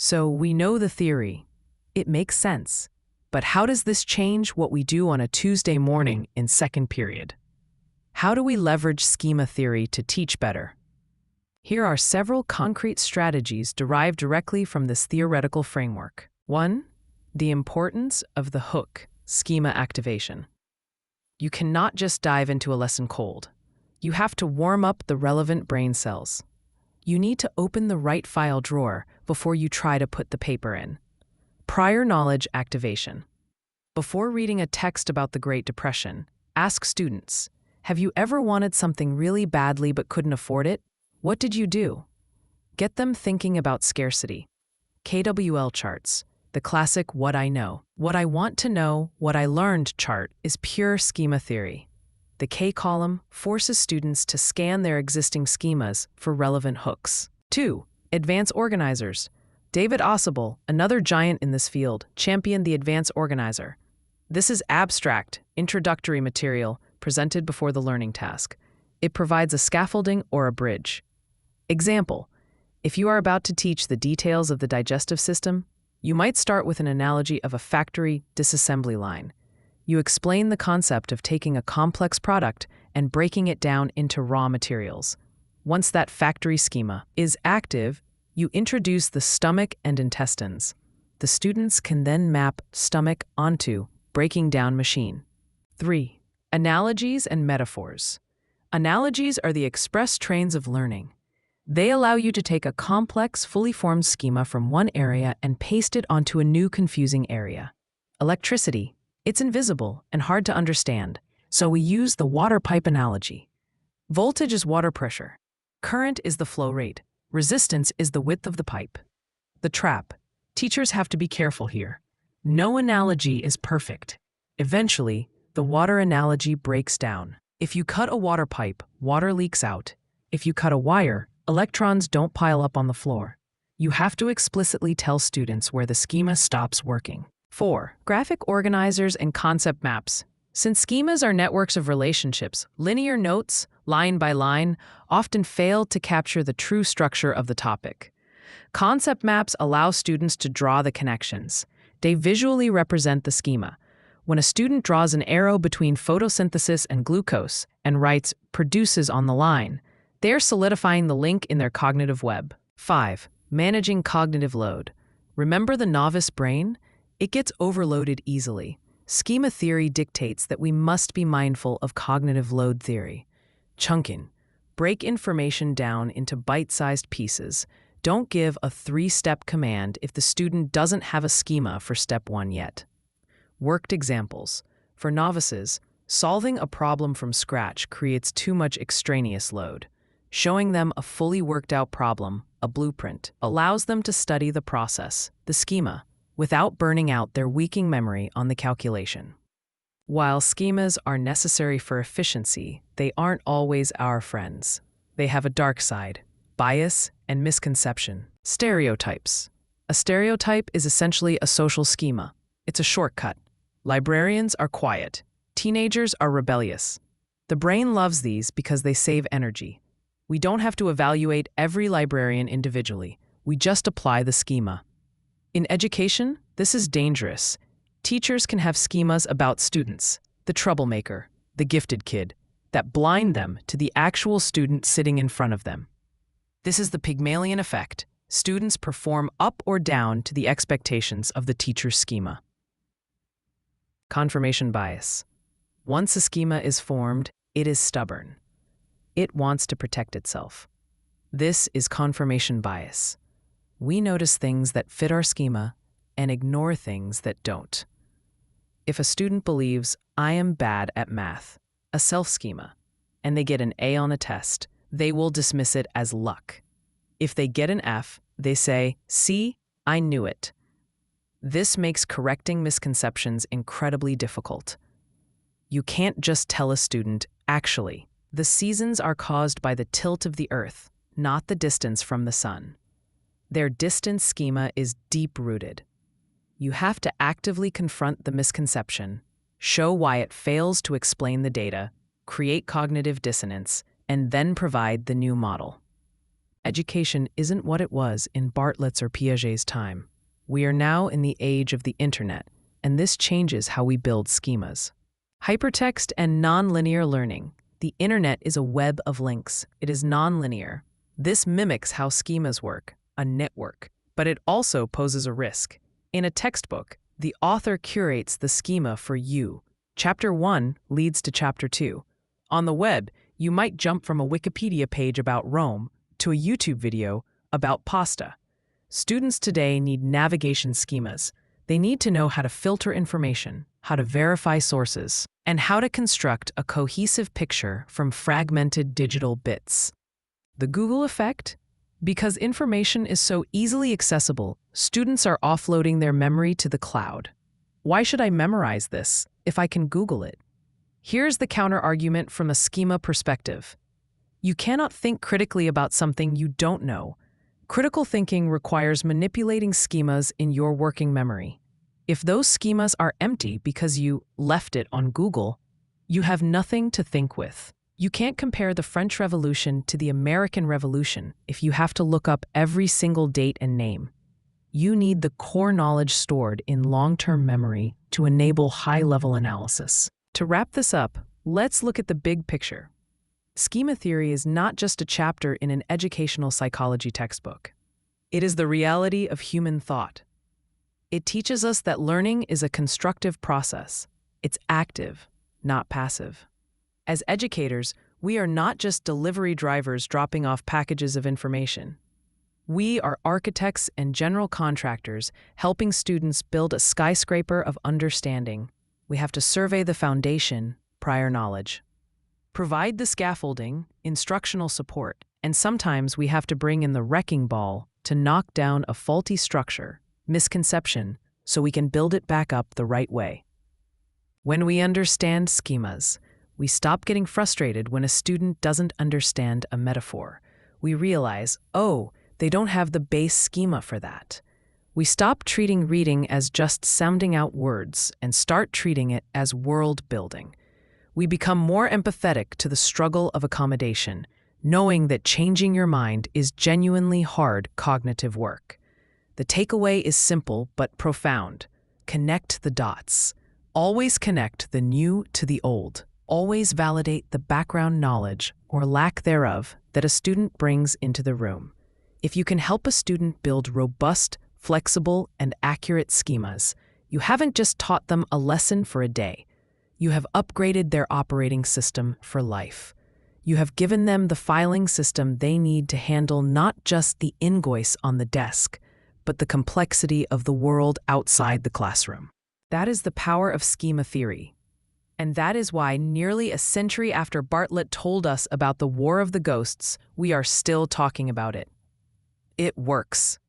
So we know the theory. It makes sense. But how does this change what we do on a Tuesday morning in second period? How do we leverage schema theory to teach better? Here are several concrete strategies derived directly from this theoretical framework. 1. The importance of the hook, schema activation. You cannot just dive into a lesson cold. You have to warm up the relevant brain cells. You need to open the right file drawer before you try to put the paper in. Prior knowledge activation. Before reading a text about the Great Depression, ask students, have you ever wanted something really badly but couldn't afford it? What did you do? Get them thinking about scarcity. KWL charts, the classic what I know, what I want to know, what I learned chart is pure schema theory. The K column forces students to scan their existing schemas for relevant hooks. 2. Advanced organizers. David Ausubel, another giant in this field, championed the advanced organizer. This is abstract, introductory material presented before the learning task. It provides a scaffolding or a bridge. Example, if you are about to teach the details of the digestive system, you might start with an analogy of a factory disassembly line. You explain the concept of taking a complex product and breaking it down into raw materials. Once that factory schema is active, you introduce the stomach and intestines. The students can then map stomach onto breaking down machine. 3. Analogies and metaphors. Analogies are the express trains of learning. They allow you to take a complex, fully formed schema from one area and paste it onto a new confusing area. Electricity. It's invisible and hard to understand, so we use the water pipe analogy. Voltage is water pressure. Current is the flow rate. Resistance is the width of the pipe. The trap. Teachers have to be careful here. No analogy is perfect. Eventually, the water analogy breaks down. If you cut a water pipe, water leaks out. If you cut a wire, electrons don't pile up on the floor. You have to explicitly tell students where the schema stops working. 4. Graphic organizers and concept maps. Since schemas are networks of relationships, linear notes, line by line, often fail to capture the true structure of the topic. Concept maps allow students to draw the connections. They visually represent the schema. When a student draws an arrow between photosynthesis and glucose and writes produces on the line, they are solidifying the link in their cognitive web. 5. Managing cognitive load. Remember the novice brain? It gets overloaded easily. Schema theory dictates that we must be mindful of cognitive load theory. Chunking. Break information down into bite-sized pieces. Don't give a 3-step command if the student doesn't have a schema for step 1 yet. Worked examples. For novices, solving a problem from scratch creates too much extraneous load. Showing them a fully worked-out problem, a blueprint, allows them to study the process, the schema, without burning out their weakening memory on the calculation. While schemas are necessary for efficiency, they aren't always our friends. They have a dark side, bias, and misconception. Stereotypes. A stereotype is essentially a social schema. It's a shortcut. Librarians are quiet. Teenagers are rebellious. The brain loves these because they save energy. We don't have to evaluate every librarian individually. We just apply the schema. In education, this is dangerous. Teachers can have schemas about students, the troublemaker, the gifted kid, that blind them to the actual student sitting in front of them. This is the Pygmalion effect. Students perform up or down to the expectations of the teacher's schema. Confirmation bias. Once a schema is formed, it is stubborn. It wants to protect itself. This is confirmation bias. We notice things that fit our schema and ignore things that don't. If a student believes, I am bad at math, a self-schema, and they get an A on a test, they will dismiss it as luck. If they get an F, they say, see, I knew it. This makes correcting misconceptions incredibly difficult. You can't just tell a student, actually, the seasons are caused by the tilt of the earth, not the distance from the sun. Their distance schema is deep-rooted. You have to actively confront the misconception, show why it fails to explain the data, create cognitive dissonance, and then provide the new model. Education isn't what it was in Bartlett's or Piaget's time. We are now in the age of the internet, and this changes how we build schemas. Hypertext and nonlinear learning. The internet is a web of links. It is nonlinear. This mimics how schemas work, a network, but it also poses a risk. In a textbook, the author curates the schema for you. Chapter 1 leads to Chapter 2. On the web, you might jump from a Wikipedia page about Rome to a YouTube video about pasta. Students today need navigation schemas. They need to know how to filter information, how to verify sources, and how to construct a cohesive picture from fragmented digital bits. The Google effect? Because information is so easily accessible, students are offloading their memory to the cloud. Why should I memorize this if I can Google it? Here's the counter-argument from a schema perspective. You cannot think critically about something you don't know. Critical thinking requires manipulating schemas in your working memory. If those schemas are empty because you left it on Google, you have nothing to think with. You can't compare the French Revolution to the American Revolution if you have to look up every single date and name. You need the core knowledge stored in long-term memory to enable high-level analysis. To wrap this up, let's look at the big picture. Schema theory is not just a chapter in an educational psychology textbook. It is the reality of human thought. It teaches us that learning is a constructive process. It's active, not passive. As educators, we are not just delivery drivers dropping off packages of information. We are architects and general contractors helping students build a skyscraper of understanding. We have to survey the foundation, prior knowledge. Provide the scaffolding, instructional support, and sometimes we have to bring in the wrecking ball to knock down a faulty structure, misconception, so we can build it back up the right way. When we understand schemas, we stop getting frustrated when a student doesn't understand a metaphor. We realize, oh, they don't have the base schema for that. We stop treating reading as just sounding out words and start treating it as world building. We become more empathetic to the struggle of accommodation, knowing that changing your mind is genuinely hard cognitive work. The takeaway is simple but profound. Connect the dots. Always connect the new to the old. Always validate the background knowledge, or lack thereof, that a student brings into the room. If you can help a student build robust, flexible, and accurate schemas, you haven't just taught them a lesson for a day. You have upgraded their operating system for life. You have given them the filing system they need to handle not just the invoice on the desk, but the complexity of the world outside the classroom. That is the power of schema theory. And that is why nearly a century after Bartlett told us about the War of the Ghosts, we are still talking about it. It works.